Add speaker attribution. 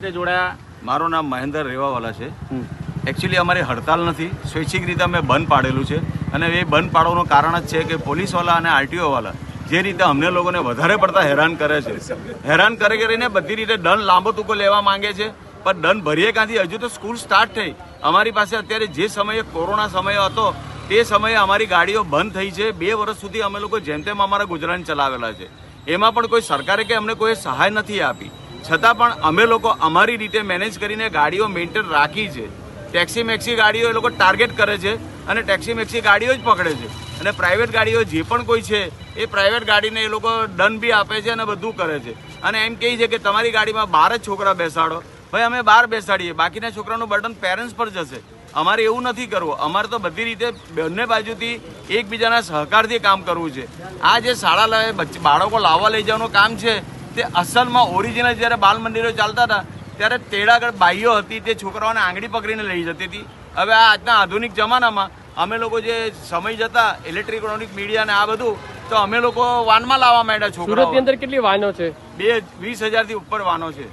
Speaker 1: જોડાયા મારું નામ મહેન્દ્ર રેવાવાલા છે। એકચ્યુઅલી અમારી હડતાલ નથી, સ્વૈચ્છિક રીતે અમે બંધ પાડેલું છે અને એ બંધ પાડવાનું કારણ જ છે કે પોલીસવાળા અને આરટીઓવાળા જે રીતે અમને લોકોને વધારે પડતા હેરાન કરે છે, હેરાન કરીને બધી રીતે દંડ લાંબો ટૂંકો લેવા માંગે છે, પણ દંડ ભરીએ ક્યાંથી? હજુ તો સ્કૂલ સ્ટાર્ટ થઈ। અમારી પાસે અત્યારે જે સમયે કોરોના સમય હતો તે સમયે અમારી ગાડીઓ બંધ થઈ છે। 2 વર્ષ સુધી અમે લોકો જેમ તેમ અમારા ગુજરાન ચલાવેલા છે, એમાં પણ કોઈ સરકારે કે અમને કોઈ સહાય નથી આપી, છતાં પણ અમે લોકો અમારી રીતે મેનેજ કરીને ગાડીઓ મેન્ટેન રાખી છે। ટેક્સી મેક્સી ગાડીઓ એ લોકો ટાર્ગેટ કરે છે અને ટેક્સી મેક્સી ગાડીઓ જ પકડે છે અને પ્રાઇવેટ ગાડીઓ જે પણ કોઈ છે એ પ્રાઇવેટ ગાડીને એ લોકો દંડ બી આપે છે અને બધું કરે છે અને એમ કહે છે કે તમારી ગાડીમાં 12 જ છોકરા બેસાડો। ભાઈ અમે 12 બેસાડીએ, બાકીના છોકરાનું બર્ડન પેરેન્ટ્સ પર જશે। અમારે એવું નથી કરવું, અમારે તો બધી રીતે બંને બાજુથી એકબીજાના સહકારથી કામ કરવું છે। આ જે શાળા બાળકો લાવવા લઈ જવાનું કામ છે તે અસલમાં ઓરિજિનલ જ્યારે બાલ મંદિરો ચાલતા હતા ત્યારે તેડાગઢ બાઈઓ હતી તે છોકરાઓને આંગળી પકડીને લઈ જતી હતી। હવે આ આજના આધુનિક જમાનામાં અમે લોકો જે સમય જતા ઇલેક્ટ્રોનિક મીડિયા ને આ બધું તો અમે લોકો વાનમાં લાવવા માંડ્યા છોકરાઓ।
Speaker 2: સુરતની અંદર કેટલી વાહનો છે?
Speaker 1: 20,000 થી ઉપર વાહનો છે।